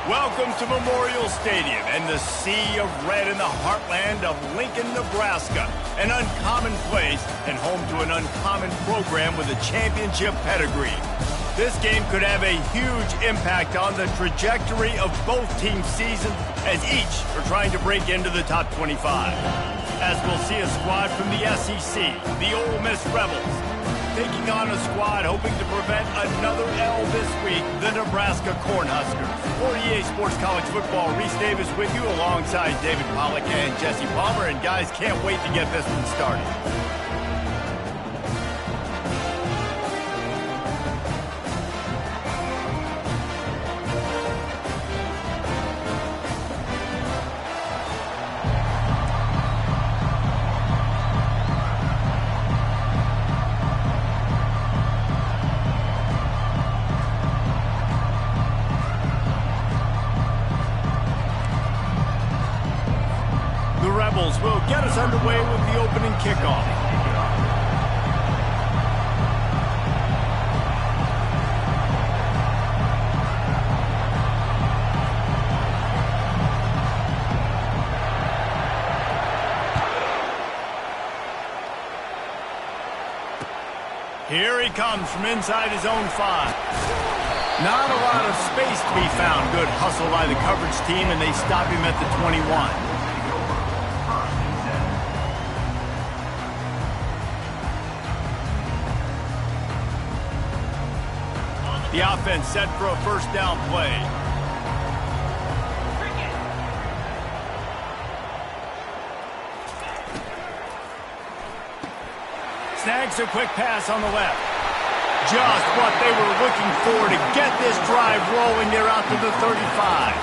Welcome to Memorial Stadium and the sea of red in the heartland of Lincoln, Nebraska. An uncommon place and home to an uncommon program with a championship pedigree. This game could have a huge impact on the trajectory of both teams' seasons as each are trying to break into the top 25. As we'll see a squad from the SEC, the Ole Miss Rebels, taking on a squad hoping to prevent another L this week, the Nebraska Cornhuskers. For EA Sports College Football, Reese Davis with you alongside David Pollack and Jesse Palmer. And guys, can't wait to get this one started. Will get us underway with the opening kickoff. Here he comes from inside his own 5. Not a lot of space to be found. Good hustle by the coverage team, and they stop him at the 21. The offense set for a first down play. Snags a quick pass on the left. Just what they were looking for to get this drive rolling. They're out to the 35.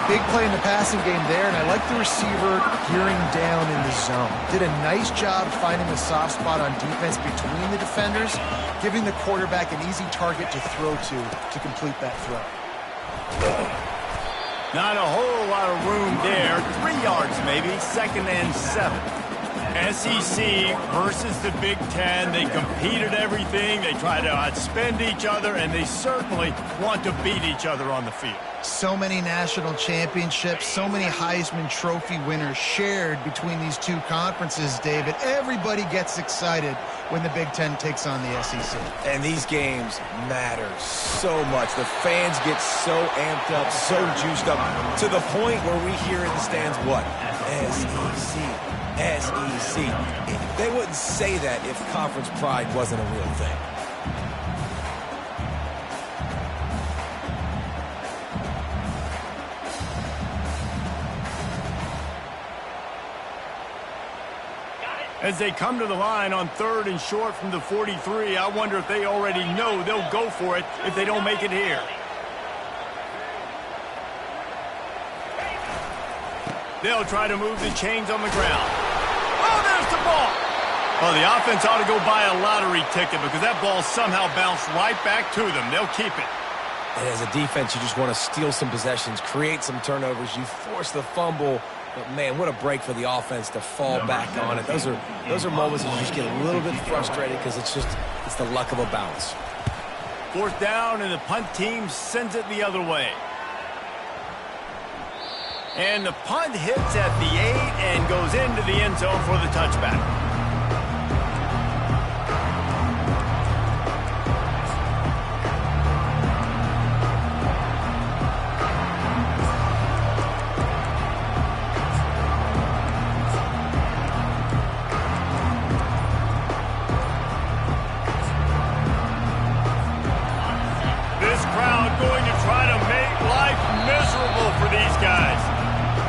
Big play in the passing game there, and I like the receiver gearing down in the zone. Did a nice job finding the soft spot on defense between the defenders, giving the quarterback an easy target to throw to complete that throw. Not a whole lot of room there. 3 yards maybe, 2nd and 7. SEC versus the Big Ten. They compete at everything. They try to outspend each other, and they certainly want to beat each other on the field. So many national championships, so many Heisman Trophy winners shared between these two conferences, David. Everybody gets excited when the Big Ten takes on the SEC. And these games matter so much. The fans get so amped up, so juiced up, to the point where we hear in the stands, what? SEC. SEC. They wouldn't say that if conference pride wasn't a real thing. As they come to the line on 3rd and short from the 43, I wonder if they already know they'll go for it if they don't make it here. They'll try to move the chains on the ground. Oh, there's the ball. Oh, the offense ought to go buy a lottery ticket because that ball somehow bounced right back to them. They'll keep it. And as a defense, you just want to steal some possessions, create some turnovers. You force the fumble. But, man, what a break for the offense to fall back on it. Those are moments that you just get a little bit frustrated because it's the luck of a bounce. 4th down, and the punt team sends it the other way. And the punt hits at the 8 and goes into the end zone for the touchback.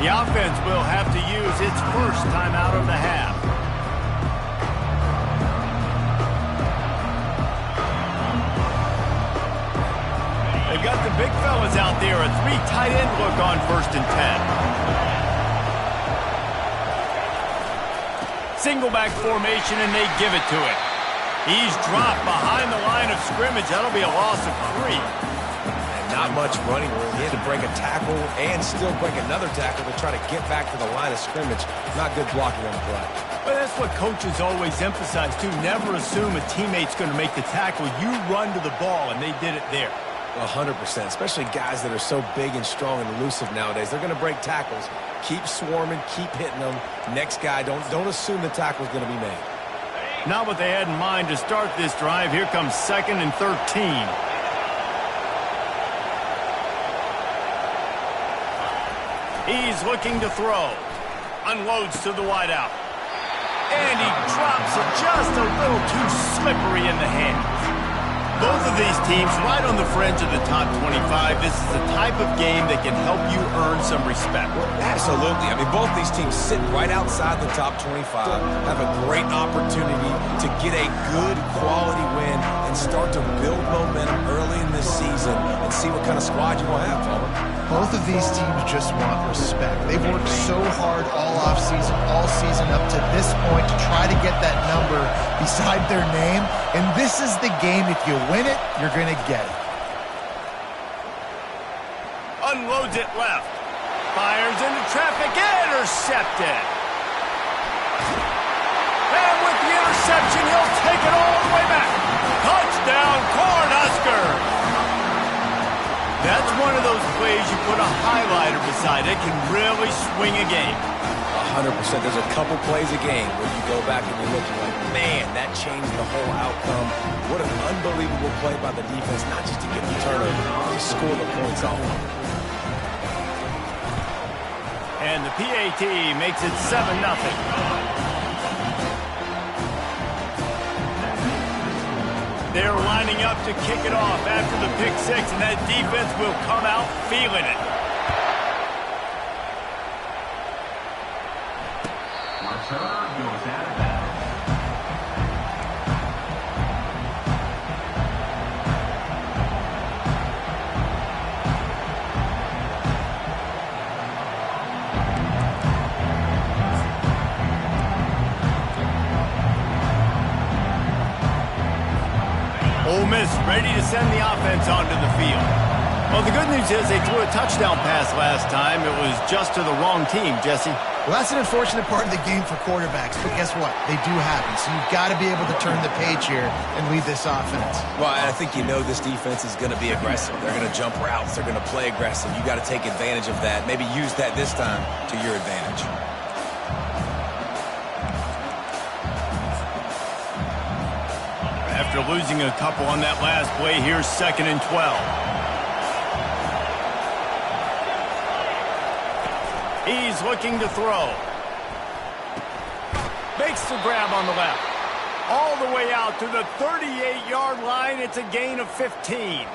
The offense will have to use its first timeout of the half. They've got the big fellas out there, a 3 tight end look on 1st and 10. Single back formation, and they give it to him. He's dropped behind the line of scrimmage. That'll be a loss of 3. Not much running room. He had to break a tackle and still break another tackle to try to get back to the line of scrimmage. Not good blocking on the play. Well, that's what coaches always emphasize, too. Never assume a teammate's going to make the tackle. You run to the ball, and they did it there. 100%, especially guys that are so big and strong and elusive nowadays. They're going to break tackles. Keep swarming, keep hitting them. Next guy, don't assume the tackle's going to be made. Not what they had in mind to start this drive. Here comes 2nd and 13. He's looking to throw. Unloads to the wideout. And he drops it just a little too slippery in the hands. Both of these teams right on the fringe of the top 25. This is the type of game that can help you earn some respect. Absolutely. I mean, both these teams sitting right outside the top 25 have a great opportunity to get a good quality win and start to build momentum early in this season and see what kind of squad you will have, Palmer. Both of these teams just want respect. They've worked so hard all offseason, all season up to this point to try to get that number beside their name. And this is the game. If you win it, you're going to get it. Unloads it left. Fires into traffic. Intercepted. And with the interception, he'll take it all the way back. Touchdown, Cornhuskers. That's one of those plays you put a highlighter beside it, can really swing a game. 100%. There's a couple plays a game where you go back and you're looking like, man, that changed the whole outcome. What an unbelievable play by the defense, not just to get the turnover, to score the points off of it. And the PAT makes it 7-0. They're lining up to kick it off after the pick six, and that defense will come out feeling it. Goes out of bounds. Ole Miss ready to send the offense onto the field. Well, the good news is they threw a touchdown pass last time. It was just to the wrong team, Jesse. Well, that's an unfortunate part of the game for quarterbacks, but guess what? They do happen, so you've got to be able to turn the page here and lead this offense. Well, I think you know this defense is going to be aggressive. They're going to jump routes. They're going to play aggressive. You got to take advantage of that. Maybe use that this time to your advantage. After losing a couple on that last play, here's 2nd and 12. He's looking to throw. Makes the grab on the left. All the way out to the 38-yard line. It's a gain of 15.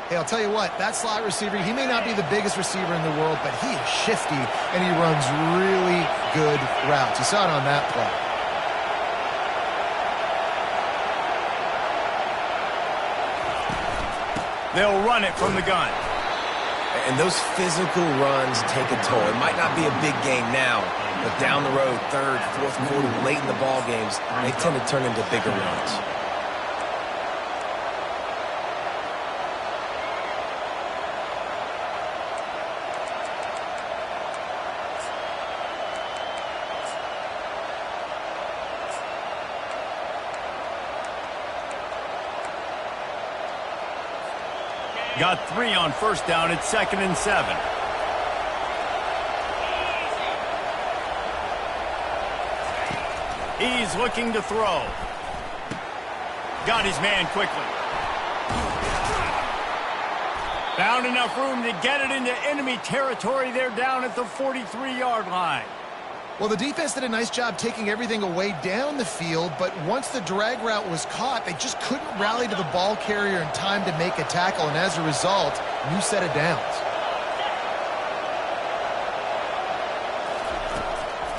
Hey, I'll tell you what, that slot receiver, he may not be the biggest receiver in the world, but he is shifty, and he runs really good routes. You saw it on that play. They'll run it from the gun. And those physical runs take a toll. It might not be a big game now, but down the road, third, fourth quarter, late in the ball games, they tend to turn into bigger runs. Got 3 on first down. It's 2nd and 7. He's looking to throw. Got his man quickly. Found enough room to get it into enemy territory. They're down at the 43-yard line. Well, the defense did a nice job taking everything away down the field, but once the drag route was caught, they just couldn't rally to the ball carrier in time to make a tackle, and as a result, new set of downs.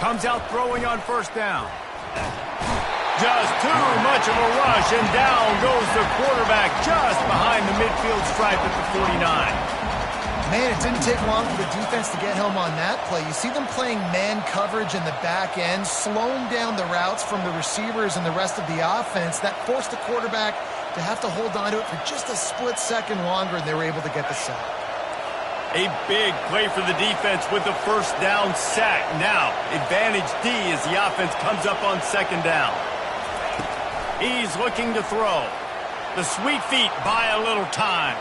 Comes out throwing on first down. Just too much of a rush, and down goes the quarterback just behind the midfield stripe at the 49. Man, it didn't take long for the defense to get home on that play. You see them playing man coverage in the back end, slowing down the routes from the receivers and the rest of the offense. That forced the quarterback to have to hold on to it for just a split second longer, and they were able to get the sack. A big play for the defense with the first down sack. Now, advantage D as the offense comes up on 2nd down. He's looking to throw. The sweet feet buy a little time.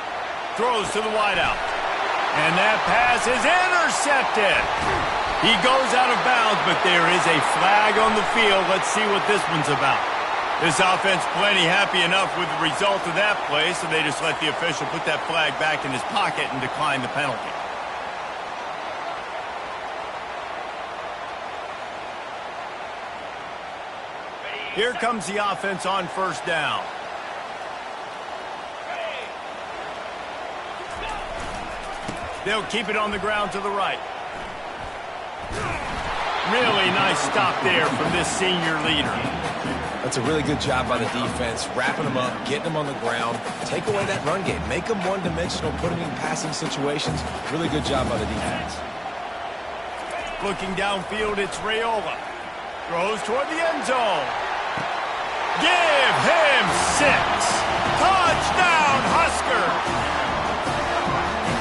throws to the wideout. And that pass is intercepted. He goes out of bounds, but there is a flag on the field. Let's see what this one's about. This offense plenty happy enough with the result of that play, so they just let the official put that flag back in his pocket and decline the penalty. Here comes the offense on first down. They'll keep it on the ground to the right. Really nice stop there from this senior leader. That's a really good job by the defense, wrapping them up, getting them on the ground, take away that run game, make them one-dimensional, put them in passing situations. Really good job by the defense. Looking downfield, it's Raiola. Throws toward the end zone. Give him 6. Touchdown, Huskers!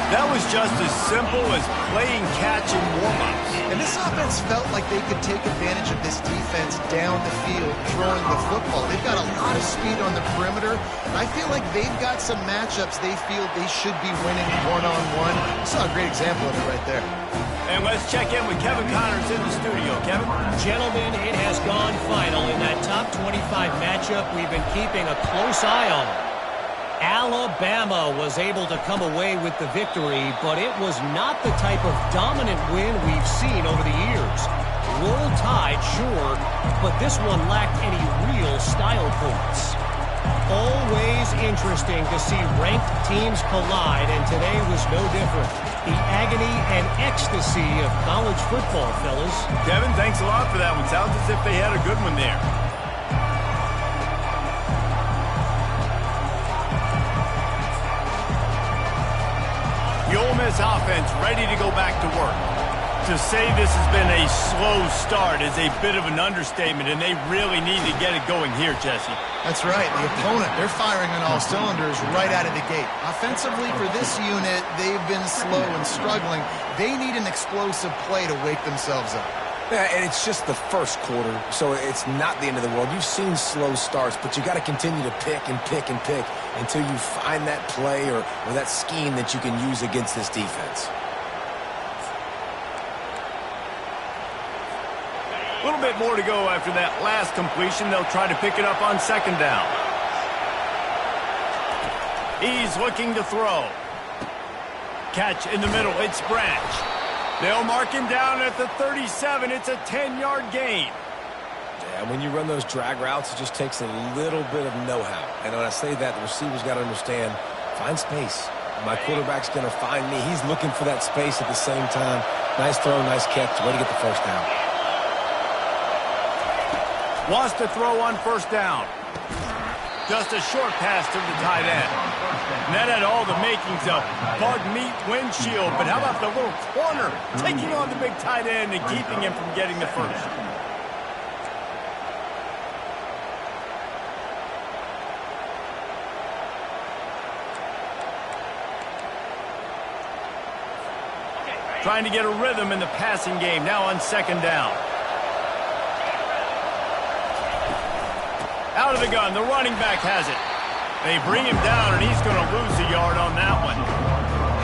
That was just as simple as playing catch in warm-ups. And this offense felt like they could take advantage of this defense down the field, throwing the football. They've got a lot of speed on the perimeter, and I feel like they've got some matchups they feel they should be winning one-on-one. You saw a great example of it right there. And let's check in with Kevin Connors in the studio. Kevin? Gentlemen, it has gone final in that top 25 matchup we've been keeping a close eye on. Alabama was able to come away with the victory, but it was not the type of dominant win we've seen over the years. Roll Tide, sure, but this one lacked any real style points. Always interesting to see ranked teams collide, and today was no different. The agony and ecstasy of college football, fellas. Kevin, thanks a lot for that one. Sounds as if they had a good one there. The Ole Miss offense ready to go back to work. To say this has been a slow start is a bit of an understatement, and they really need to get it going here, Jesse. That's right. The opponent, they're firing on all cylinders right out of the gate. Offensively, for this unit, they've been slow and struggling. They need an explosive play to wake themselves up. Yeah, and it's just the first quarter, so it's not the end of the world. You've seen slow starts, but you got to continue to pick and pick and pick until you find that play or that scheme that you can use against this defense. A little bit more to go after that last completion. They'll try to pick it up on second down. He's looking to throw. Catch in the middle. It's Branch. They'll mark him down at the 37. It's a 10-yard gain. Yeah, when you run those drag routes, it just takes a little bit of know-how. And when I say that, the receiver's got to understand, find space. My quarterback's going to find me. He's looking for that space at the same time. Nice throw, nice catch. Way to get the first down. Wants to throw on first down. Just a short pass to the tight end. And that had all the makings of bug meat windshield. But how about the little corner taking on the big tight end and keeping him from getting the first? Trying to get a rhythm in the passing game. Now on second down. Out of the gun, the running back has it. They bring him down, and he's going to lose a yard on that one.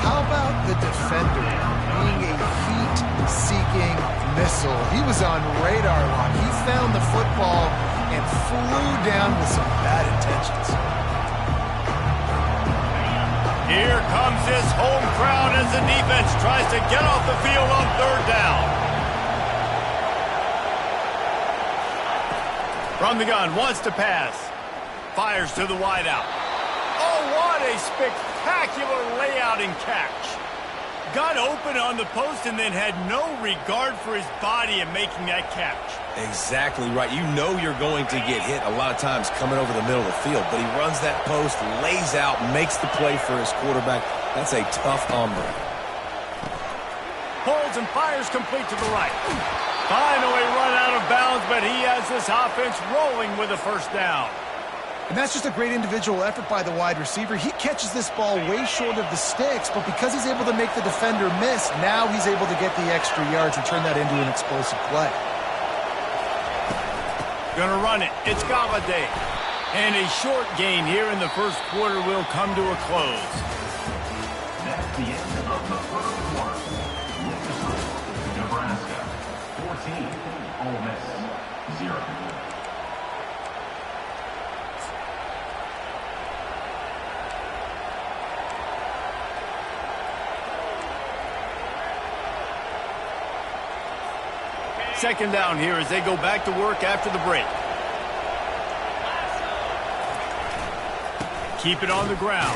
How about the defender being a heat-seeking missile? He was on radar lock. He found the football and flew down with some bad intentions. Here comes this home crowd as the defense tries to get off the field on third down. From the gun, wants to pass. Fires to the wideout. Oh, what a spectacular layout and catch. Got open on the post and then had no regard for his body in making that catch. Exactly right. You know you're going to get hit a lot of times coming over the middle of the field, but he runs that post, lays out, makes the play for his quarterback. That's a tough hombre. Holds and fires complete to the right. Finally run out of bounds, but he has this offense rolling with a first down. And that's just a great individual effort by the wide receiver. He catches this ball way short of the sticks, but because he's able to make the defender miss, now he's able to get the extra yards and turn that into an explosive play. Gonna run it. It's Galladay. And a short gain here in the first quarter will come to a close. the end of the first quarter. Nebraska 14, Ole Miss 0. Second down here as they go back to work after the break. Keep it on the ground.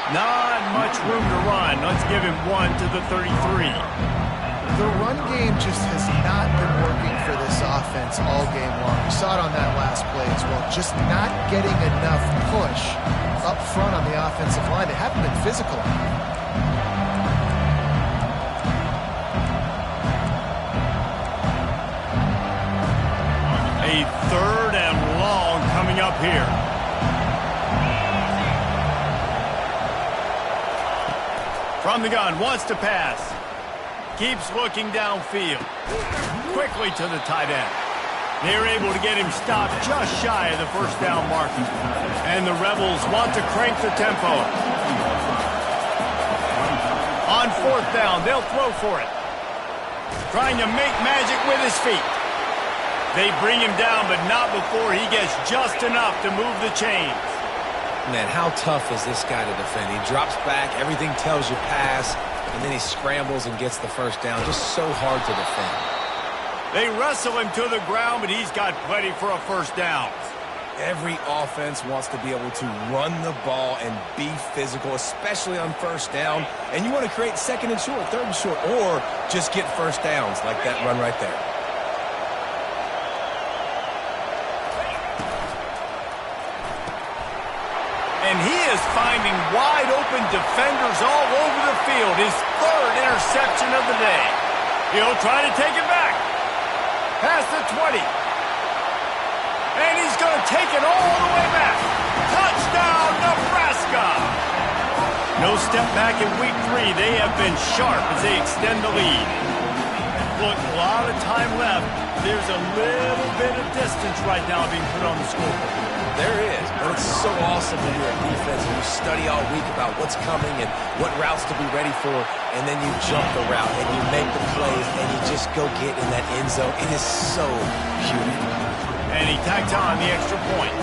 Not much room to run. Let's give him 1 to the 33. The run game just has not been working for this offense all game long. We saw it on that last play as well. Just not getting enough push up front on the offensive line. They haven't been physical. A third and long coming up here. From the gun, wants to pass. Keeps looking downfield. Quickly to the tight end. They're able to get him stopped just shy of the first down marker. And the Rebels want to crank the tempo. On fourth down, they'll throw for it. Trying to make magic with his feet. They bring him down, but not before he gets just enough to move the chains. Man, how tough is this guy to defend? He drops back, everything tells you pass, and then he scrambles and gets the first down. Just so hard to defend. They wrestle him to the ground, but he's got plenty for a first down. Every offense wants to be able to run the ball and be physical, especially on first down. And you want to create second and short, third and short, or just get first downs like that run right there. And he is finding wide-open defenders all over the field. His third interception of the day. He'll try to take it back. Past the 20. And he's going to take it all the way back. Touchdown, Nebraska! No step back in week 3. They have been sharp as they extend the lead. Look, a lot of time left. There's a little bit of distance right now being put on the scoreboard. There is, but it's so awesome when you're a defense and you study all week about what's coming and what routes to be ready for, and then you jump the route and you make the plays and you just go get in that end zone. It is so human. And he tacked on the extra point.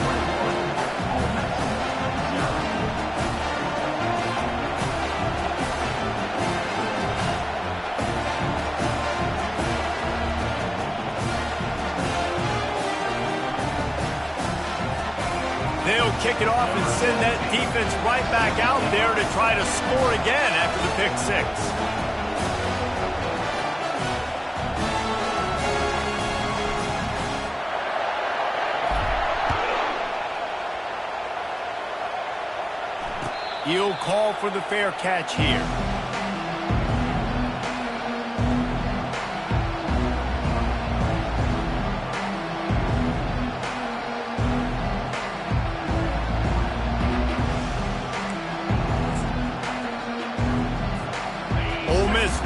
They'll kick it off and send that defense right back out there to try to score again after the pick six. He'll call for the fair catch here.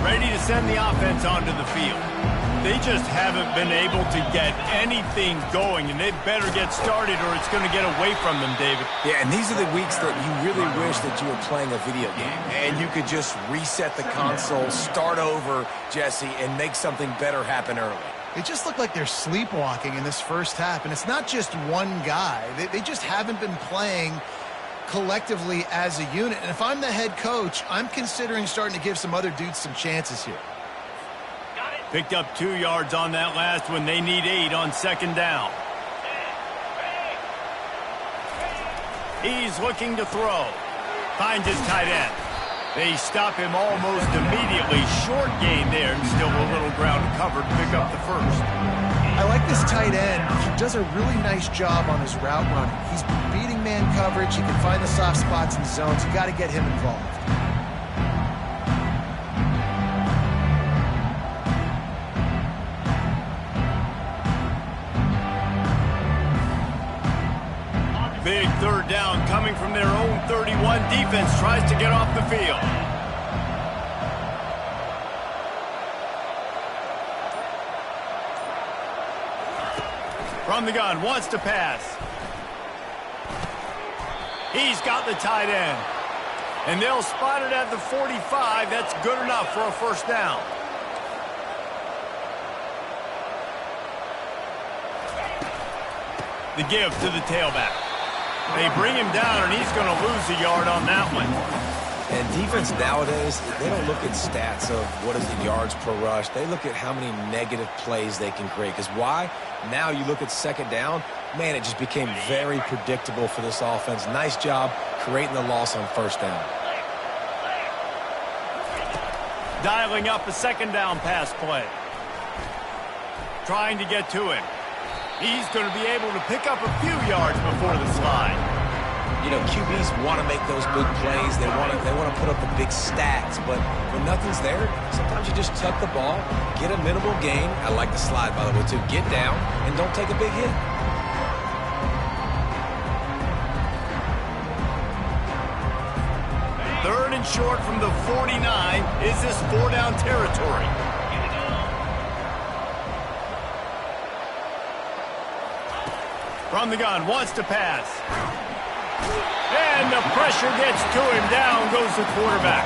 Ready to send the offense onto the field. They just haven't been able to get anything going, and they better get started or it's going to get away from them, David. Yeah, and these are the weeks that you really wish that you were playing a video game, and you could just reset the console, start over, Jesse, and make something better happen early. They just look like they're sleepwalking in this first half, and it's not just one guy. They just haven't been playing collectively as a unit. And if I'm the head coach, I'm considering starting to give some other dudes some chances here. Picked up 2 yards on that last one. They need 8 on second down. He's looking to throw. Finds his tight end. They stop him almost immediately. Short gain there, and still a little ground to cover to pick up the first. I like this tight end. He does a really nice job on his route running. He's beating man coverage. He can find the soft spots in the zones. You got to get him involved. Big third down coming from their own 31. Defense tries to get off the field. From the gun, wants to pass. He's got the tight end. And they'll spot it at the 45. That's good enough for a first down. The give to the tailback. They bring him down, and he's going to lose a yard on that one. And defense nowadays, they don't look at stats of what is the yards per rush. They look at how many negative plays they can create. Because why? Now you look at second down, man, it just became very predictable for this offense. Nice job creating the loss on first down. Dialing up a second down pass play. Trying to get to him. He's going to be able to pick up a few yards before the slide. You know, QBs want to make those big plays. They want to put up the big stats. But when nothing's there, sometimes you just tuck the ball, get a minimal gain. I like the slide, by the way, too. Get down and don't take a big hit. Third and short from the 49. Is this four-down territory? From the gun, wants to pass. And the pressure gets to him. Down goes the quarterback.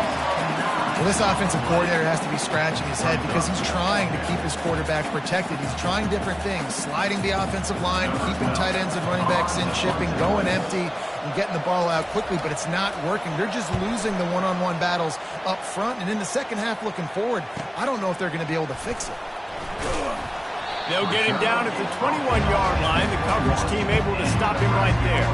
Well, this offensive coordinator has to be scratching his head because he's trying to keep his quarterback protected. He's trying different things, sliding the offensive line, keeping tight ends and running backs in, chipping, going empty, and getting the ball out quickly, but it's not working. They're just losing the one-on-one battles up front, and in the second half looking forward, I don't know if they're going to be able to fix it. They'll get him down at the 21-yard line. The coverage team able to stop him right there.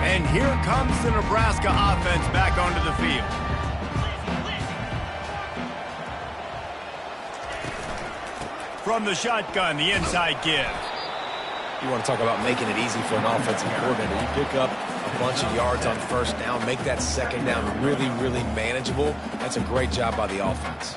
And here comes the Nebraska offense back onto the field. From the shotgun, the inside give. You want to talk about making it easy for an offensive coordinator. You pick up a bunch of yards on first down, make that second down really, really manageable. That's a great job by the offense.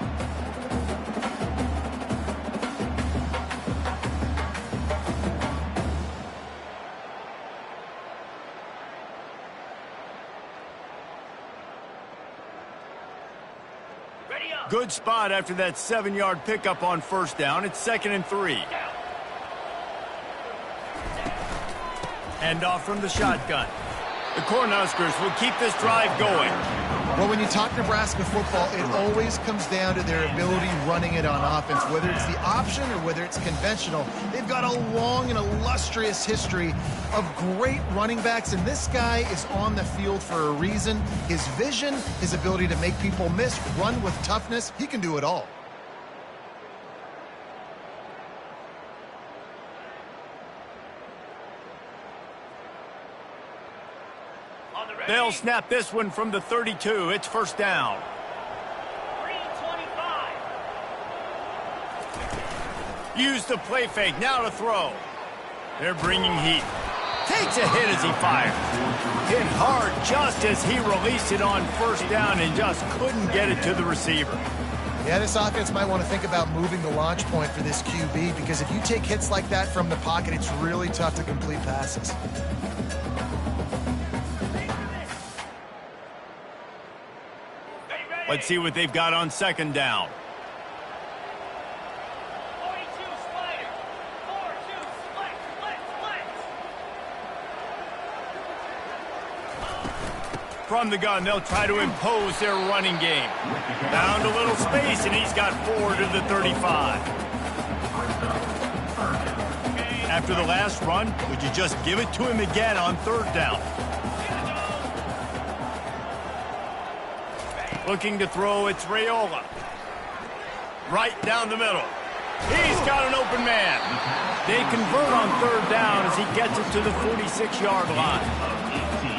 Good spot after that 7-yard pickup on first down. It's 2nd and 3. Hand off from the shotgun. The Cornhuskers will keep this drive going. Well, when you talk Nebraska football, it always comes down to their ability running it on offense, whether it's the option or whether it's conventional. They've got a long and illustrious history of great running backs, and this guy is on the field for a reason. His vision, his ability to make people miss, run with toughness, he can do it all. They'll snap this one from the 32. It's first down. 3:25. Use the play fake. Now to throw. They're bringing heat. Takes a hit as he fires. Hit hard just as he released it on first down and just couldn't get it to the receiver. Yeah, this offense might want to think about moving the launch point for this QB because if you take hits like that from the pocket, it's really tough to complete passes. Let's see what they've got on second down. 42 Spider. 4-2 split. From the gun, they'll try to impose their running game. Found a little space, and he's got 4 to the 35. After the last run, would you just give it to him again on third down? Looking to throw, it's Raiola. Right down the middle. He's got an open man. They convert on third down as he gets it to the 46-yard line.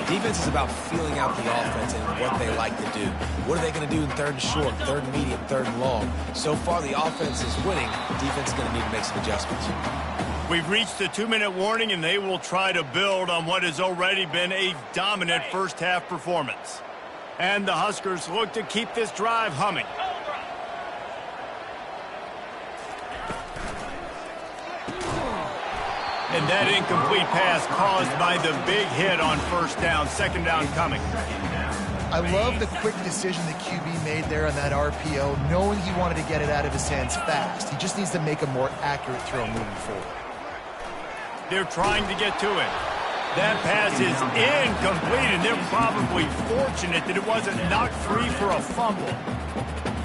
Defense is about feeling out the offense and what they like to do. What are they going to do in third and short, third and medium, third and long? So far, the offense is winning. Defense is going to need to make some adjustments. We've reached the 2-minute warning, and they will try to build on what has already been a dominant first-half performance. And the Huskers look to keep this drive humming. And that incomplete pass caused by the big hit on first down. Second down coming. I love the quick decision the QB made there on that RPO, knowing he wanted to get it out of his hands fast. He just needs to make a more accurate throw moving forward. They're trying to get to it. That pass is incomplete, and they're probably fortunate that it wasn't knocked free for a fumble.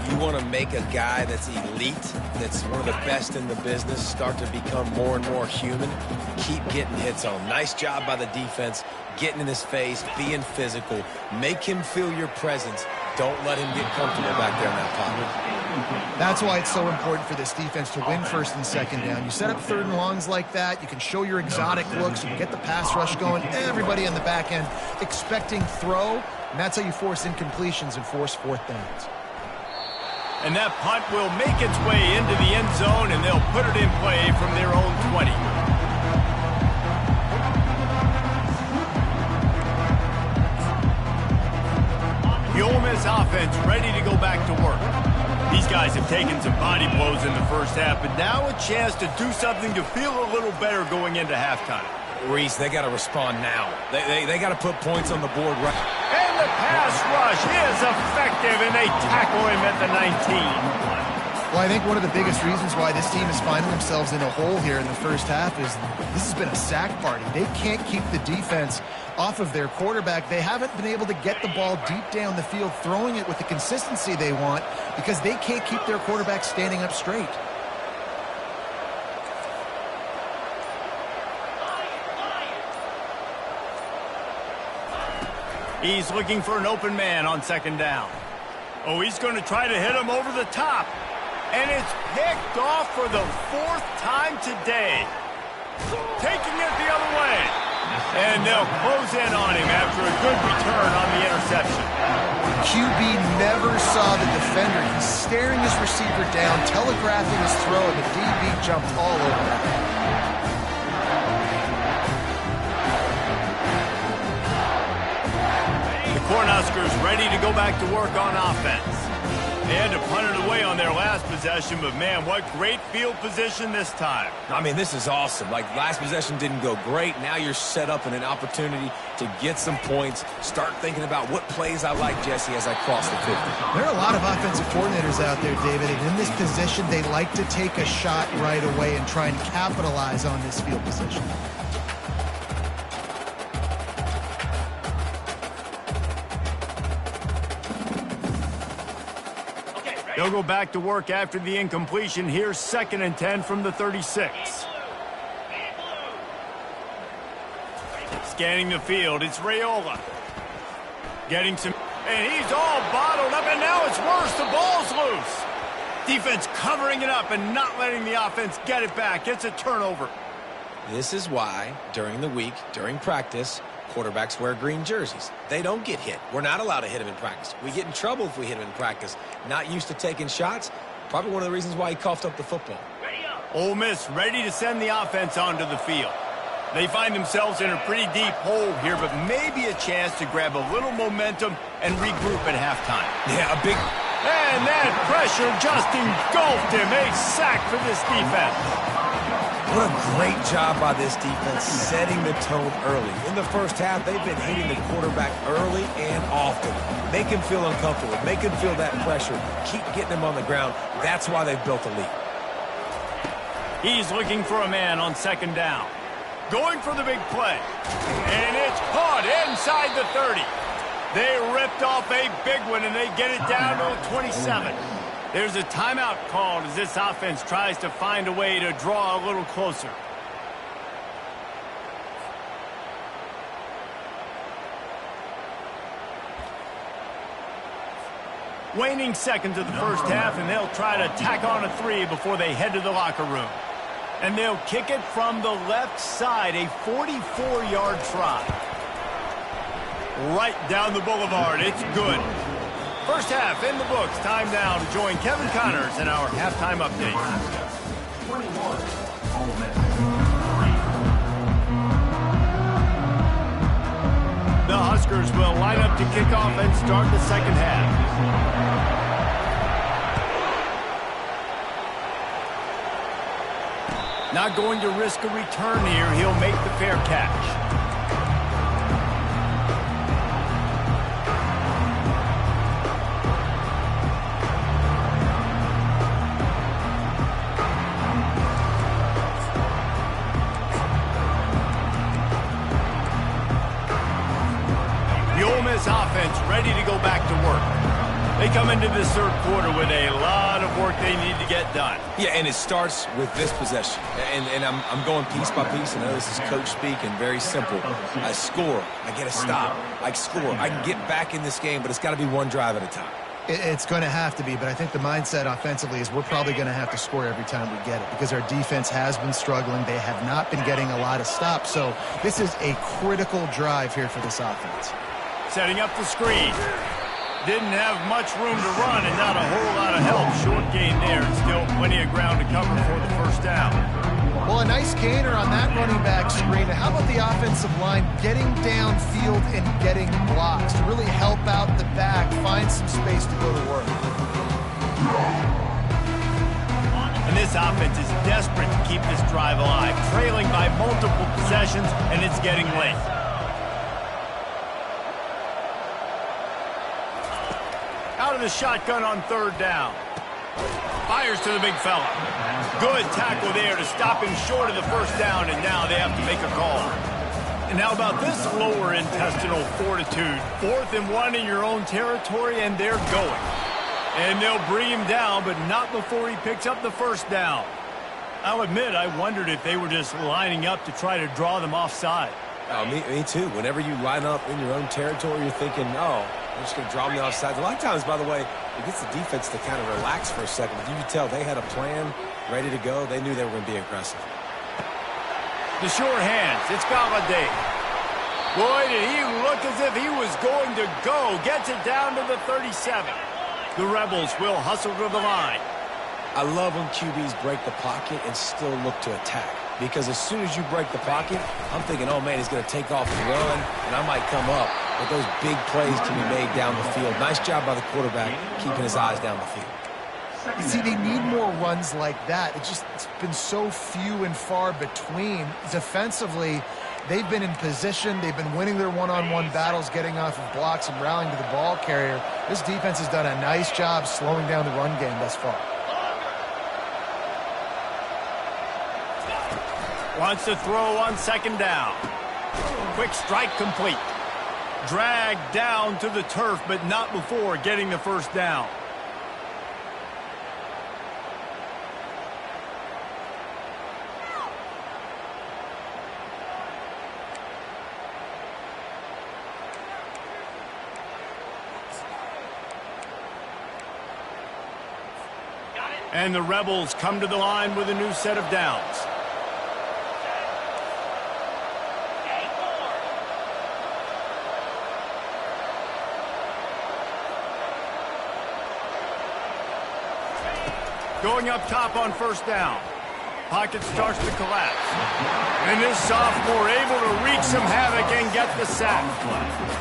You want to make a guy that's elite, that's one of the best in the business, start to become more and more human. Keep getting hits on him. Nice job by the defense, getting in his face, being physical. Make him feel your presence. Don't let him get comfortable back there in that pocket. That's why it's so important for this defense to win first and second down. You set up third and longs like that, you can show your exotic looks, you can get the pass rush going, everybody on the back end expecting throw, and that's how you force incompletions and force fourth downs. And that punt will make its way into the end zone, and they'll put it in play from their own 20. The Ole Miss offense ready to go back to work. These guys have taken some body blows in the first half, but now a chance to do something to feel a little better going into halftime. Reese, they got to respond now. They got to put points on the board right. And the pass rush is effective, and they tackle him at the 19. Well, I think one of the biggest reasons why this team is finding themselves in a hole here in the first half is this has been a sack party. They can't keep the defense off of their quarterback. They haven't been able to get the ball deep down the field, throwing it with the consistency they want because they can't keep their quarterback standing up straight. He's looking for an open man on second down. Oh, he's going to try to hit him over the top. And it's picked off for the fourth time today. Taking it the other way. And they'll close in on him after a good return on the interception. QB never saw the defender. He's staring his receiver down, telegraphing his throw, and the DB jumped all over that. Cornhuskers ready to go back to work on offense. They had to punt it away on their last possession, but man, what great field position this time. I mean, this is awesome. Like, last possession didn't go great. Now you're set up in an opportunity to get some points. Start thinking about what plays I like, Jesse, as I cross the 50. There are a lot of offensive coordinators out there, David, and in this position, they like to take a shot right away and try and capitalize on this field position. They'll go back to work after the incompletion. Here's 2nd and 10 from the 36. Scanning the field, it's Raiola. Getting some, and he's all bottled up, and now it's worse. The ball's loose. Defense covering it up and not letting the offense get it back. It's a turnover. This is why, during the week, during practice, quarterbacks wear green jerseys. They don't get hit. We're not allowed to hit him in practice. We get in trouble if we hit him in practice. Not used to taking shots. Probably one of the reasons why he coughed up the football. Ole Miss ready to send the offense onto the field. They find themselves in a pretty deep hole here, but maybe a chance to grab a little momentum and regroup at halftime. Yeah, a big... And that pressure just engulfed him. A sack for this defense. What a great job by this defense setting the tone early. In the first half, they've been hitting the quarterback early and often. Make him feel uncomfortable. Make him feel that pressure. Keep getting him on the ground. That's why they've built a lead. He's looking for a man on second down. Going for the big play. And it's caught inside the 30. They ripped off a big one, and they get it down to 27. There's a timeout called as this offense tries to find a way to draw a little closer. Waning seconds of the first half, and they'll try to tack on a 3 before they head to the locker room. And they'll kick it from the left side, a 44-yard try. Right down the boulevard, it's good. First half in the books. Time now to join Kevin Connors in our halftime update. 21, Ole Miss. The Huskers will line up to kick off and start the second half. Not going to risk a return here. He'll make the fair catch. The Ole Miss offense ready to go back to work. They come into this third quarter with a lot of work they need to get done. Yeah, and it starts with this possession. And I'm going piece by piece. I know this is coach speak and very simple. I score. I get a stop. I score. I can get back in this game, but it's got to be one drive at a time. It's going to have to be, but I think the mindset offensively is we're probably going to have to score every time we get it because our defense has been struggling. They have not been getting a lot of stops. So this is a critical drive here for this offense. Setting up the screen. Didn't have much room to run and not a whole lot of help. Short gain there and still plenty of ground to cover for the first down. Well, a nice gainer on that running back screen. How about the offensive line getting downfield and getting blocks to really help out the back, find some space to go to work? And this offense is desperate to keep this drive alive, trailing by multiple possessions, and it's getting late. Out of the shotgun on third down. Fires to the big fella. Good tackle there to stop him short of the first down, and now they have to make a call. And how about this lower intestinal fortitude? 4th and 1 in your own territory, and they're going. And they'll bring him down, but not before he picks up the first down. I'll admit, I wondered if they were just lining up to try to draw them offside. Me too. Whenever you line up in your own territory, you're thinking, oh, they're just going to draw me offside. A lot of times, by the way, it gets the defense to kind of relax for a second. But you can tell they had a plan ready to go. They knew they were going to be aggressive. The short hands. It's Galladay. Boy, did he look as if he was going to go. Gets it down to the 37. The Rebels will hustle to the line. I love when QBs break the pocket and still look to attack. Because as soon as you break the pocket, I'm thinking, oh, man, he's going to take off and run, and I might come up. But those big plays can be made down the field. Nice job by the quarterback keeping his eyes down the field. You see, they need more runs like that. It's been so few and far between. Defensively, they've been in position. They've been winning their one-on-one battles, getting off of blocks and rallying to the ball carrier. This defense has done a nice job slowing down the run game thus far. Wants to throw on second down. Quick strike complete. Dragged down to the turf, but not before getting the first down. And the Rebels come to the line with a new set of downs. Going up top on first down. Pocket starts to collapse. And this sophomore able to wreak some havoc and get the sack.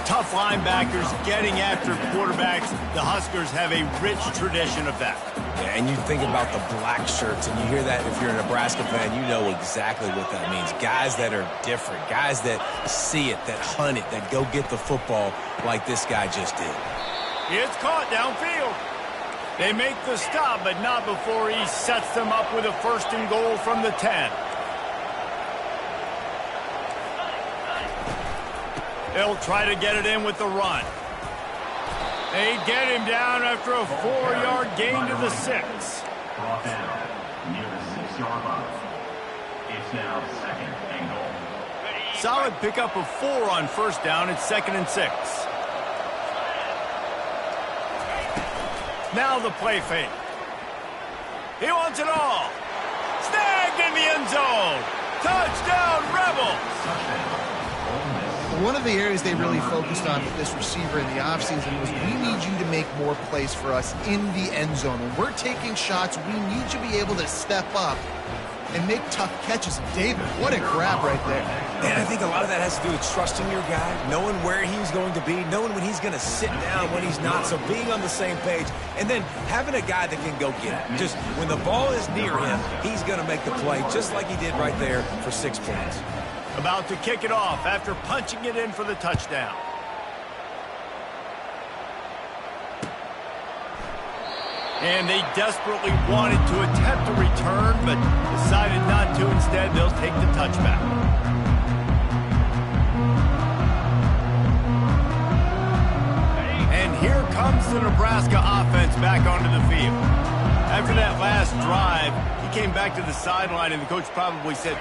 Tough linebackers getting after quarterbacks. The Huskers have a rich tradition of that. Yeah, and you think about the black shirts, and you hear that if you're a Nebraska fan, you know exactly what that means. Guys that are different, guys that see it, that hunt it, that go get the football like this guy just did. It's caught downfield. They make the stop, but not before he sets them up with a first and goal from the 10. They'll try to get it in with the run. They get him down after a 4-yard gain to the 6. Brought down near the 6-yard line. It's now 2nd and goal. Solid pickup of 4 on first down. It's 2nd and 6. Now the play fake. He wants it all. Snagged in the end zone. Touchdown, Rebels. One of the areas they really focused on with this receiver in the offseason was we need you to make more plays for us in the end zone. When we're taking shots, we need you to be able to step up and make tough catches. David, what a grab right there. And I think a lot of that has to do with trusting your guy, knowing where he's going to be, knowing when he's going to sit down, when he's not, so being on the same page, and then having a guy that can go get it. Just when the ball is near him, he's going to make the play, just like he did right there for 6 points. About to kick it off after punching it in for the touchdown. And they desperately wanted to attempt a return, but decided not to. Instead, they'll take the touchback. here comes the Nebraska offense back onto the field. After that last drive, he came back to the sideline, and the coach probably said,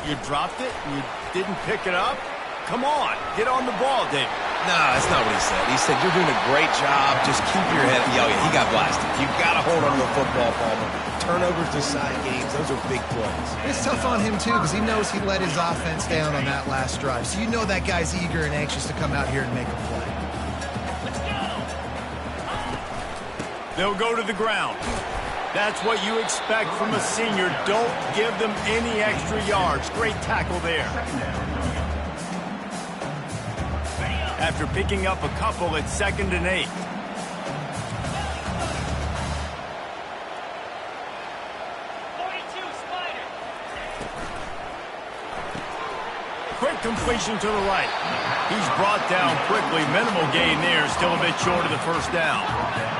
"You dropped it? You didn't pick it up? Come on, get on the ball, David." Nah, that's not what he said. He said, "You're doing a great job. Just keep your head." Oh, yeah, he got blasted. You got to hold on to the football, Palmer. Turnovers decide games. Those are big plays. It's tough on him, too, because he knows he let his offense down on that last drive. So you know that guy's eager and anxious to come out here and make a play. They'll go to the ground. That's what you expect from a senior. Don't give them any extra yards. Great tackle there. After picking up a couple, it's 2nd and 8. Quick completion to the right. He's brought down quickly. Minimal gain there. Still a bit short of the first down.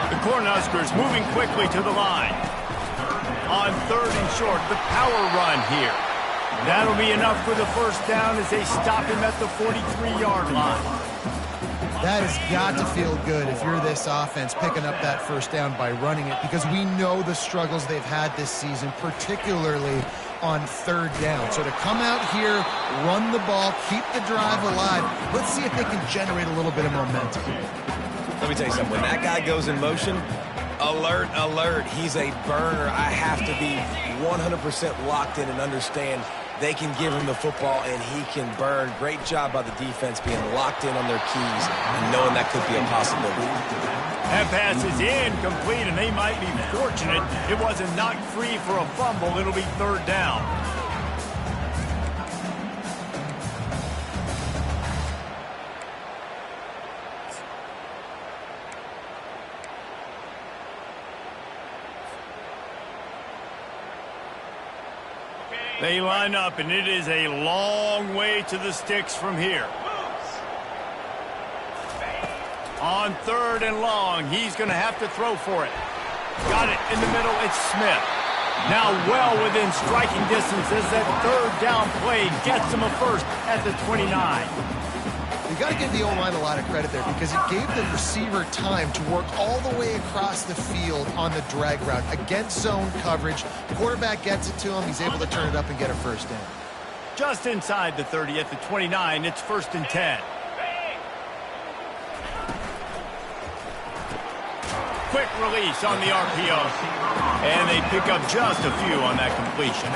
The Cornhuskers moving quickly to the line. On 3rd and short, the power run here. That'll be enough for the first down as they stop him at the 43-yard line. That has got to feel good if you're this offense picking up that first down by running it, because we know the struggles they've had this season, particularly on 3rd down. So to come out here, run the ball, keep the drive alive, let's see if they can generate a little bit of momentum. Let me tell you something. When that guy goes in motion, alert, alert. He's a burner. I have to be 100% locked in and understand they can give him the football and he can burn. Great job by the defense being locked in on their keys and knowing that could be a possibility. That pass is incomplete, and they might be fortunate it wasn't knocked free for a fumble. It'll be 3rd down. They line up, and it is a long way to the sticks from here. On 3rd and long, he's going to have to throw for it. Got it in the middle, it's Smith. Now well within striking distance as that 3rd down play gets him a first at the 29. You got to give the O-line a lot of credit there, because it gave the receiver time to work all the way across the field on the drag route against zone coverage. The quarterback gets it to him. He's able to turn it up and get a first down. Just inside the 30 at the 29, it's 1st and 10. Quick release on the RPO. And they pick up just a few on that completion.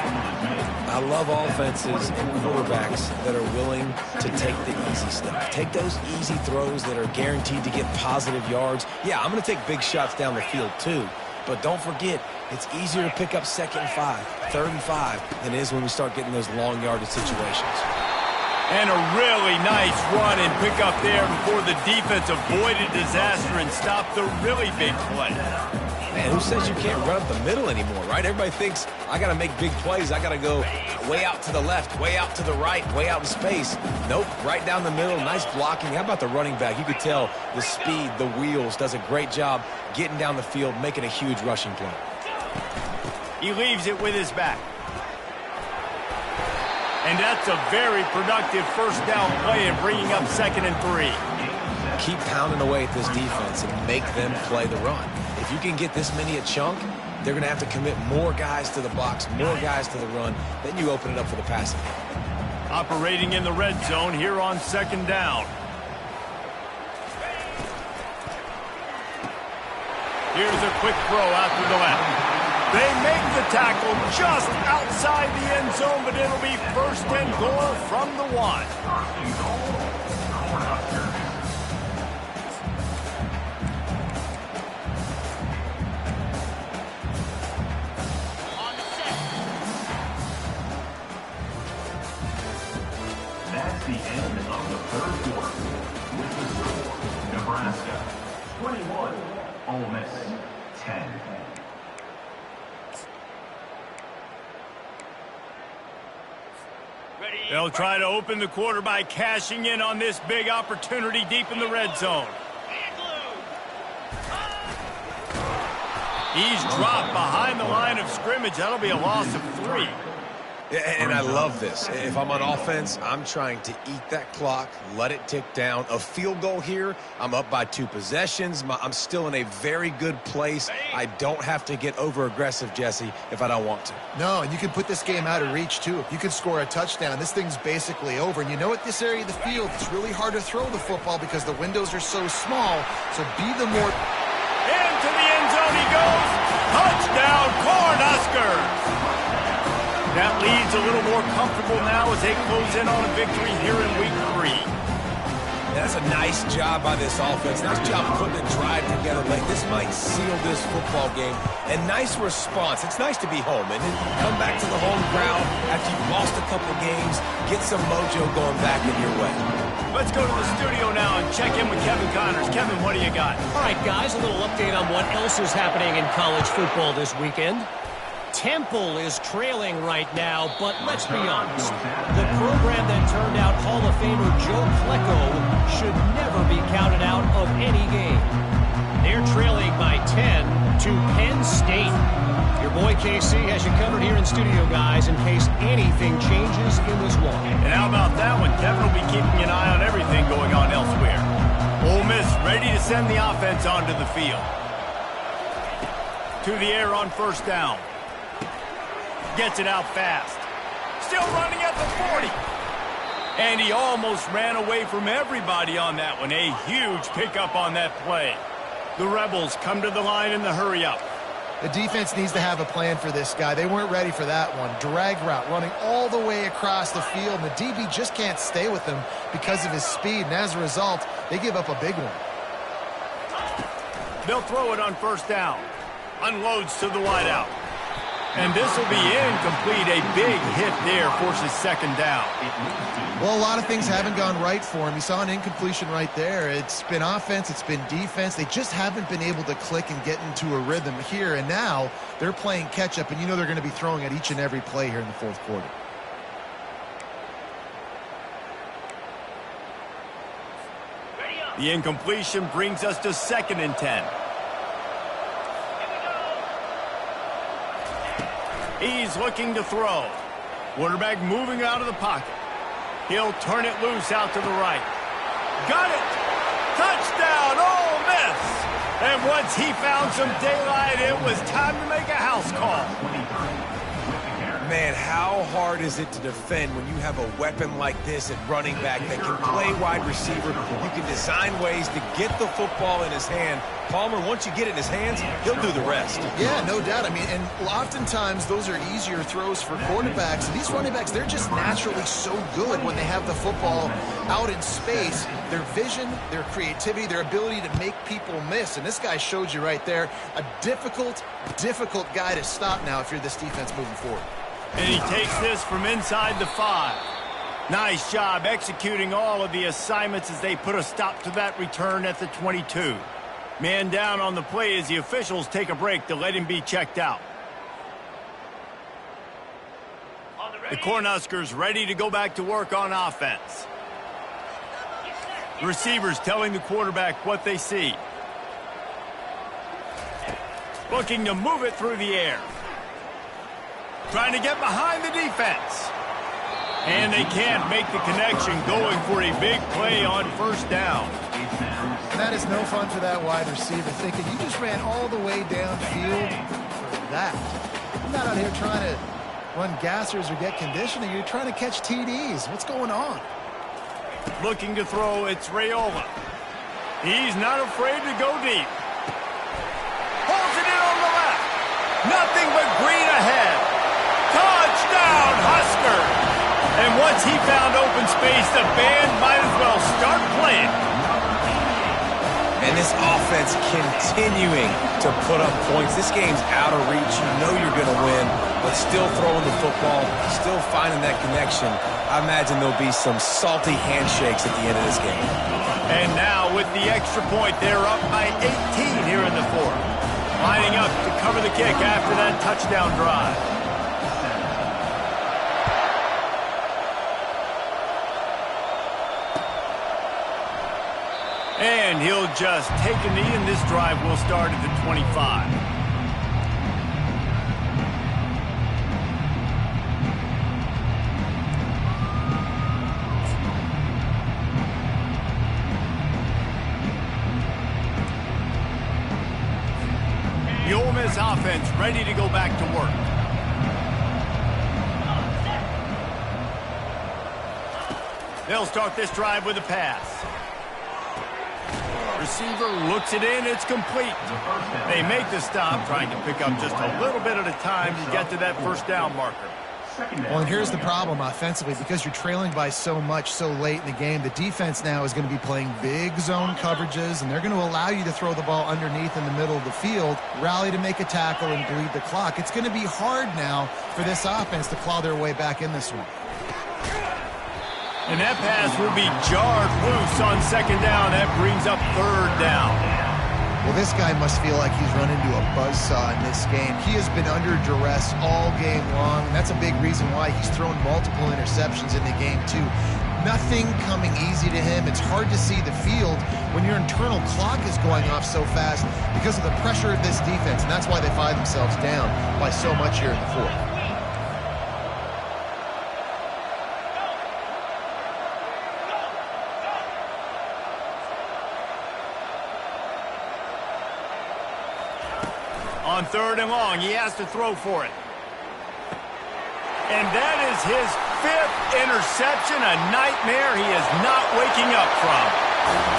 I love offenses and quarterbacks that are willing to take the easy stuff. Take those easy throws that are guaranteed to get positive yards. Yeah, I'm going to take big shots down the field too. But don't forget, it's easier to pick up 2nd and 5, 3rd and 5 than it is when we start getting those long yardage situations. And a really nice run and pick up there before the defense avoided disaster and stopped the really big play. Man, who says you can't run up the middle anymore, right? Everybody thinks I got to make big plays. I got to go way out to the left, way out to the right, way out in space. Nope, right down the middle, nice blocking. How about the running back? You could tell the speed, the wheels, does a great job getting down the field, making a huge rushing play. He leaves it with his back. And that's a very productive first down play and bringing up 2nd and 3. Keep pounding away at this defense and make them play the run. If you can get this many a chunk, they're going to have to commit more guys to the box, more guys to the run. Then you open it up for the passing game. Operating in the red zone here on 2nd down. Here's a quick throw out to the left. They make the tackle just outside the end zone, but it'll be 1st and goal from the 1. That's the end of the 3rd quarter. With the score, Nebraska 21, Ole Miss 10. They'll try to open the quarter by cashing in on this big opportunity deep in the red zone. He's dropped behind the line of scrimmage. That'll be a loss of 3. And I love this. If I'm on offense, I'm trying to eat that clock, let it tick down. A field goal here, I'm up by 2 possessions. I'm still in a very good place. I don't have to get over-aggressive, Jesse, if I don't want to. No, and you can put this game out of reach, too. If you can score a touchdown, this thing's basically over. And you know, at this area of the field, it's really hard to throw the football because the windows are so small. So be the more... Into the end zone he goes. Touchdown, Cornhuskers! That leads a little more comfortable now as they close in on a victory here in Week 3. That's a nice job by this offense. Nice job putting a drive together late. This might seal this football game. And nice response. It's nice to be home and then come back to the home crowd after you've lost a couple games. Get some mojo going back in your way. Let's go to the studio now and check in with Kevin Connors. Kevin, what do you got? All right, guys, a little update on what else is happening in college football this weekend. Temple is trailing right now, but let's be honest. The program that turned out Hall of Famer Joe Klecko should never be counted out of any game. They're trailing by 10 to Penn State. Your boy KC has you covered here in studio, guys, in case anything changes in this one. And how about that one? Kevin will be keeping an eye on everything going on elsewhere. Ole Miss ready to send the offense onto the field. To the air on first down. Gets it out fast. Still running at the 40. And he almost ran away from everybody on that one. A huge pickup on that play. The Rebels come to the line in the hurry-up. The defense needs to have a plan for this guy. They weren't ready for that one. Drag route running all the way across the field. And the DB just can't stay with him because of his speed. And as a result, they give up a big one. They'll throw it on first down. Unloads to the wideout. And this will be incomplete. A big hit there forces second down. Well, a lot of things haven't gone right for him. You saw an incompletion right there. It's been offense, it's been defense. They just haven't been able to click and get into a rhythm here. And now they're playing catch-up, and you know they're going to be throwing at each and every play here in the fourth quarter. The incompletion brings us to 2nd and 10. He's looking to throw. Quarterback moving out of the pocket. He'll turn it loose out to the right. Got it! Touchdown, Ole Miss! And once he found some daylight, it was time to make a house call. Man, how hard is it to defend when you have a weapon like this at running back that can play wide receiver? You can design ways to get the football in his hand. Palmer, once you get it in his hands, he'll do the rest. Yeah, no doubt. I mean, and oftentimes those are easier throws for quarterbacks. And these running backs, they're just naturally so good when they have the football out in space. Their vision, their creativity, their ability to make people miss. And this guy showed you right there, a difficult guy to stop now if you're this defense moving forward. And he takes this from inside the 5. Nice job executing all of the assignments as they put a stop to that return at the 22. Man down on the play as the officials take a break to let him be checked out. The Cornhuskers ready to go back to work on offense. The receivers telling the quarterback what they see. Looking to move it through the air. Trying to get behind the defense. And they can't make the connection, going for a big play on first down. And that is no fun for that wide receiver, thinking you just ran all the way downfield for that. You're not out here trying to run gassers or get conditioning. You're trying to catch TDs. What's going on? Looking to throw, it's Raiola. He's not afraid to go deep. Pulls it in on the left. Nothing but green ahead. Touchdown, Huskers! And once he found open space, the band might as well start playing. And this offense continuing to put up points. This game's out of reach. You know you're going to win, but still throwing the football, still finding that connection. I imagine there'll be some salty handshakes at the end of this game. And now with the extra point, they're up by 18 here in the 4th. Lining up to cover the kick after that touchdown drive. And he'll just take a knee, and this drive will start at the 25. Miss offense ready to go back to work. They'll start this drive with a pass. Receiver looks it in. It's complete. They make the stop, trying to pick up just a little bit at a time to get to that first down marker. Well, and here's the problem offensively. Because you're trailing by so much so late in the game, the defense now is going to be playing big zone coverages, and they're going to allow you to throw the ball underneath in the middle of the field, rally to make a tackle, and bleed the clock. It's going to be hard now for this offense to claw their way back in this one. And that pass will be jarred loose on second down. That brings up third down. Well, this guy must feel like he's run into a buzzsaw in this game. He has been under duress all game long, and that's a big reason why he's thrown multiple interceptions in the game, too. Nothing coming easy to him. It's hard to see the field when your internal clock is going off so fast because of the pressure of this defense, and that's why they find themselves down by so much here in the fourth. On third and long, he has to throw for it. And that is his fifth interception, a nightmare he is not waking up from.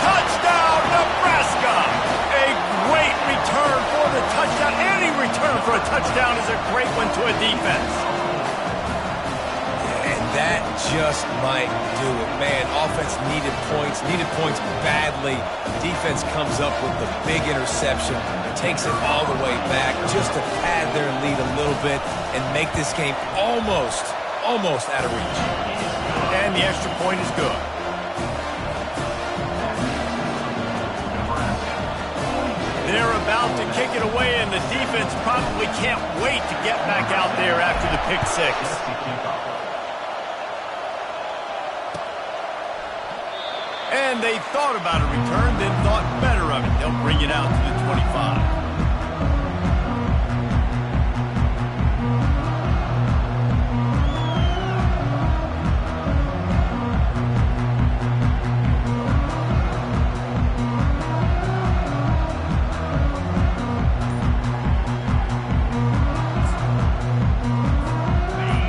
Touchdown, Nebraska! A great return for the touchdown. Any return for a touchdown is a great one to a defense. And that just might do it. Man, offense needed points badly. Defense comes up with the big interception, takes it all the way back just to pad their lead a little bit and make this game almost out of reach. And the extra point is good. They're about to kick it away, and the defense probably can't wait to get back out there after the pick six. And they thought about a return, then thought better of it. They'll bring it out to the 25.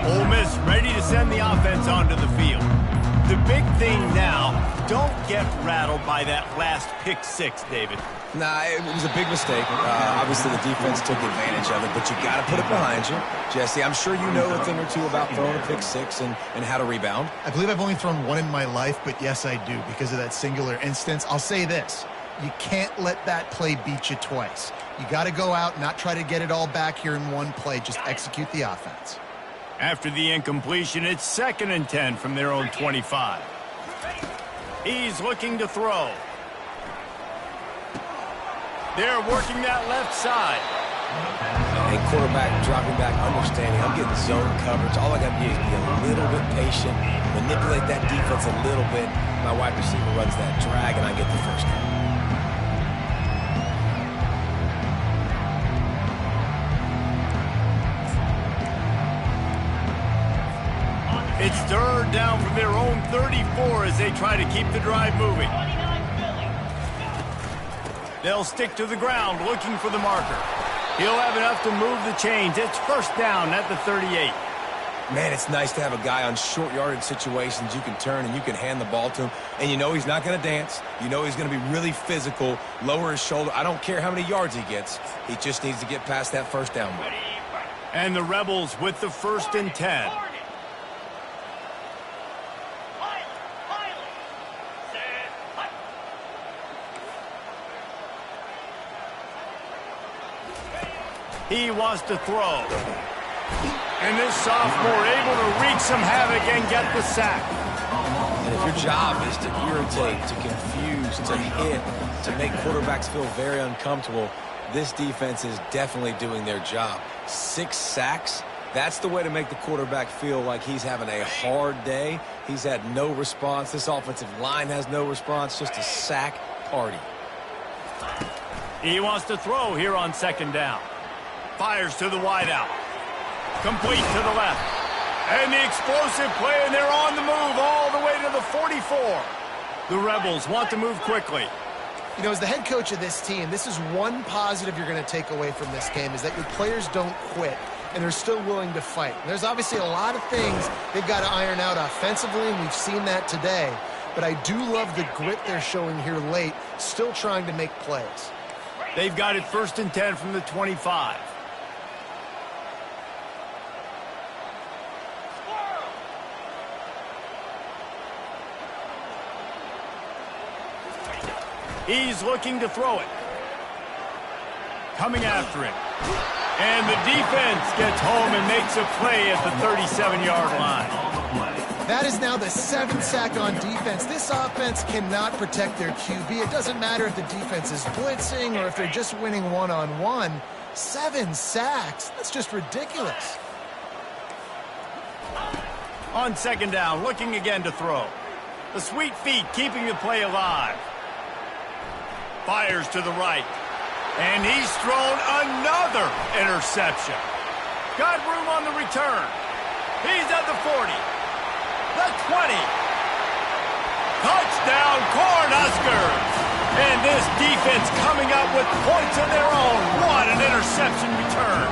Ole Miss ready to send the offense onto the field. The big thing now, don't get rattled by that last pick six, David. Nah, it was a big mistake. Obviously, the defense took advantage of it, but you got to put it behind you. Jesse, I'm sure you know a thing or two about throwing a pick six and how to rebound. I believe I've only thrown one in my life, but yes, I do because of that singular instance. I'll say this. You can't let that play beat you twice. You got to go out, not try to get it all back here in one play. Just execute the offense. After the incompletion, it's 2nd and 10 from their own 25. He's looking to throw. They're working that left side. A quarterback dropping back, understanding I'm getting zone coverage. All I got to do is be a little bit patient, manipulate that defense a little bit. My wide receiver runs that drag, and I get the first down. It's third down from their own 34 as they try to keep the drive moving. They'll stick to the ground looking for the marker. He'll have enough to move the chains. It's first down at the 38. Man, it's nice to have a guy on short yardage situations you can turn and you can hand the ball to him. And you know he's not going to dance. You know he's going to be really physical, lower his shoulder. I don't care how many yards he gets. He just needs to get past that first down mark. And the Rebels with the 1st and 10. He wants to throw. And this sophomore able to wreak some havoc and get the sack. And if your job is to irritate, to confuse, to hit, to make quarterbacks feel very uncomfortable, this defense is definitely doing their job. 6 sacks, that's the way to make the quarterback feel like he's having a hard day. He's had no response. This offensive line has no response, just a sack party. He wants to throw here on 2nd down. Fires to the wideout. Complete to the left. And the explosive play, and they're on the move all the way to the 44. The Rebels want to move quickly. You know, as the head coach of this team, this is one positive you're going to take away from this game, is that your players don't quit and they're still willing to fight. And there's obviously a lot of things they've got to iron out offensively, and we've seen that today. But I do love the grit they're showing here late, still trying to make plays. They've got it 1st and 10 from the 25. He's looking to throw it. Coming after it. And the defense gets home and makes a play at the 37-yard line. That is now the 7th sack on defense. This offense cannot protect their QB. It doesn't matter if the defense is blitzing or if they're just winning one-on-one. 7 sacks. That's just ridiculous. On 2nd down, looking again to throw. The sweet feet keeping the play alive. Fires to the right. And he's thrown another interception. Got room on the return. He's at the 40. The 20. Touchdown, Cornhuskers. And this defense coming up with points of their own. What an interception return.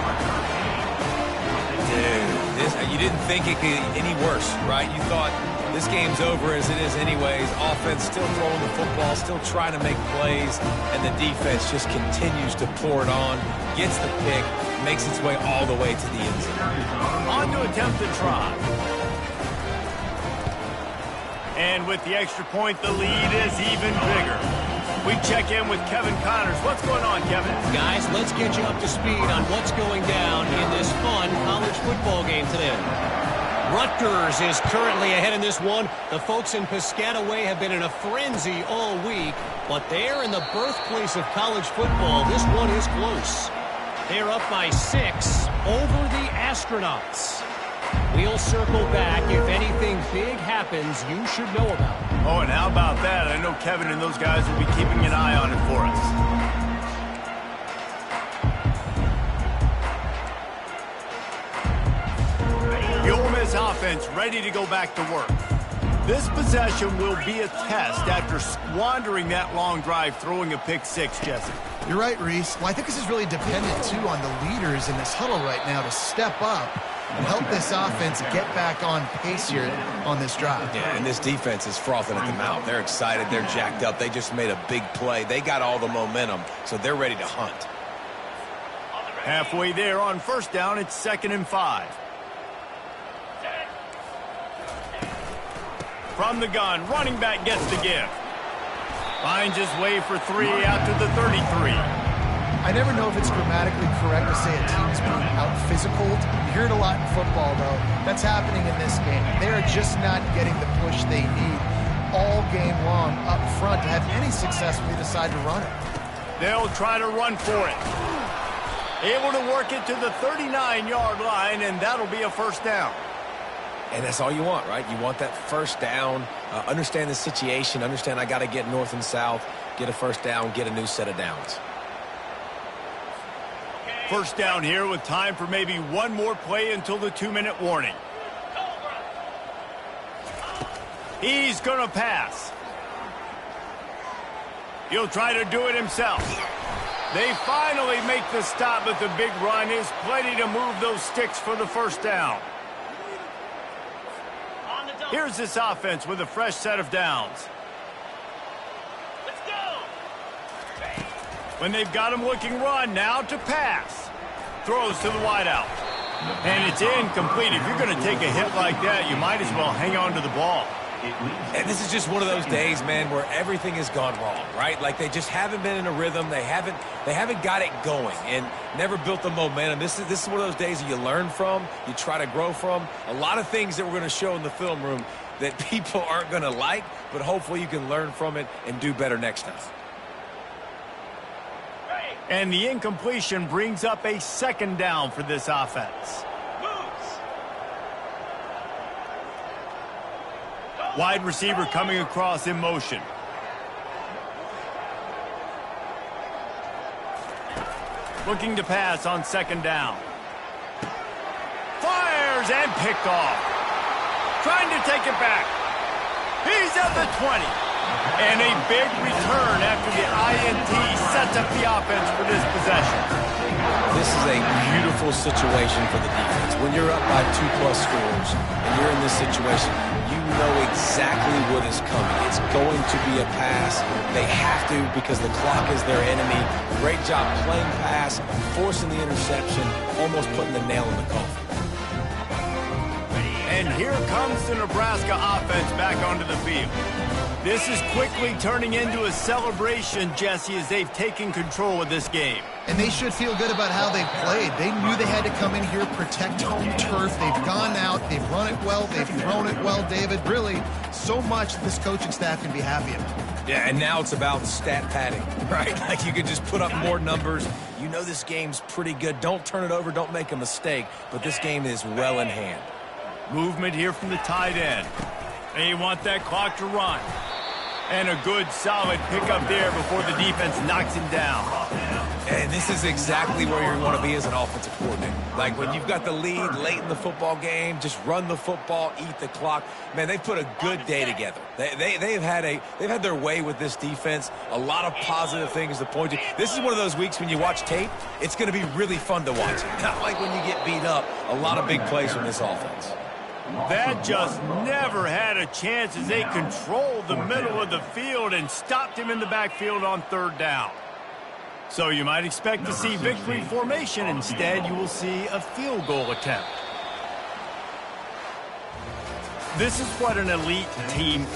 Dude, you didn't think it could get any worse, right? You thought this game's over as it is anyways. Offense still throwing the football, still trying to make plays, and the defense just continues to pour it on, gets the pick, makes its way all the way to the end zone. On to attempt the try. And with the extra point, the lead is even bigger. We check in with Kevin Connors. What's going on, Kevin? Guys, let's get you up to speed on what's going down in this fun college football game today. Rutgers is currently ahead in this one. The folks in Piscataway have been in a frenzy all week, but they're in the birthplace of college football. This one is close. They're up by 6 over the Astronauts. We'll circle back. If anything big happens, you should know about it. Oh, and how about that? I know Kevin and those guys will be keeping an eye on it for us. The Ole Miss offense ready to go back to work. This possession will be a test after squandering that long drive throwing a pick 6, Jesse. You're right, Reese. Well, I think this is really dependent, too, on the leaders in this huddle right now to step up and help this offense get back on pace here on this drive. Yeah, and this defense is frothing at the mouth. They're excited. They're jacked up. They just made a big play. They got all the momentum, so they're ready to hunt. Halfway there on 1st down, it's 2nd and 5. From the gun, running back gets the give. Finds his way for 3 out to the 33. I never know if it's grammatically correct to say a team is being out-physicaled. You hear it a lot in football, though. That's happening in this game. They are just not getting the push they need all game long up front to have any success when they decide to run it. They'll try to run for it. Able to work it to the 39-yard line, and that'll be a 1st down. And that's all you want, right? You want that 1st down, understand the situation, understand I got to get north and south, get a 1st down, get a new set of downs. 1st down here with time for maybe one more play until the 2-minute warning. He's going to pass. He'll try to do it himself. They finally make the stop, but the big run is plenty to move those sticks for the 1st down. Here's this offense with a fresh set of downs. Let's go! When they've got him looking run, now to pass. Throws to the wideout. And it's incomplete. If you're going to take a hit like that, you might as well hang on to the ball. And this is just one of those days, man, where everything has gone wrong, right? Like they just haven't been in a rhythm. They haven't got it going and never built the momentum. This is one of those days that you learn from, you try to grow from. A lot of things that we're going to show in the film room that people aren't going to like, but hopefully you can learn from it and do better next time. And the incompletion brings up a 2nd down for this offense. Wide receiver coming across in motion. Looking to pass on 2nd down. Fires and picked off. Trying to take it back. He's at the 20. And a big return after the INT sets up the offense for this possession. This is a beautiful situation for the defense. When you're up by 2+ scores and you're in this situation, you know exactly what is coming. It's going to be a pass. They have to because the clock is their enemy. Great job playing pass, forcing the interception, almost putting the nail in the coffin. And here comes the Nebraska offense back onto the field. This is quickly turning into a celebration, Jesse, as they've taken control of this game. And they should feel good about how they've played. They knew they had to come in here, protect home turf. They've gone out, they've run it well, they've thrown it well, David. Really, so much this coaching staff can be happy about. Yeah, and now it's about stat padding, right? Like you can just put up more numbers. You know this game's pretty good. Don't turn it over, don't make a mistake. But this game is well in hand. Movement here from the tight end. They want that clock to run. And a good, solid pickup there before the defense knocks him down. And this is exactly where you want to be as an offensive coordinator. Like when you've got the lead late in the football game, just run the football, eat the clock. Man, they've put a good day together. They've had their way with this defense. A lot of positive things to point to. This is one of those weeks when you watch tape, it's going to be really fun to watch. Not like when you get beat up. A lot of big plays from this offense. That just never had a chance as they controlled the middle of the field and stopped him in the backfield on third down. So you might expect to see victory formation. Instead, you will see a field goal attempt. This is what an elite team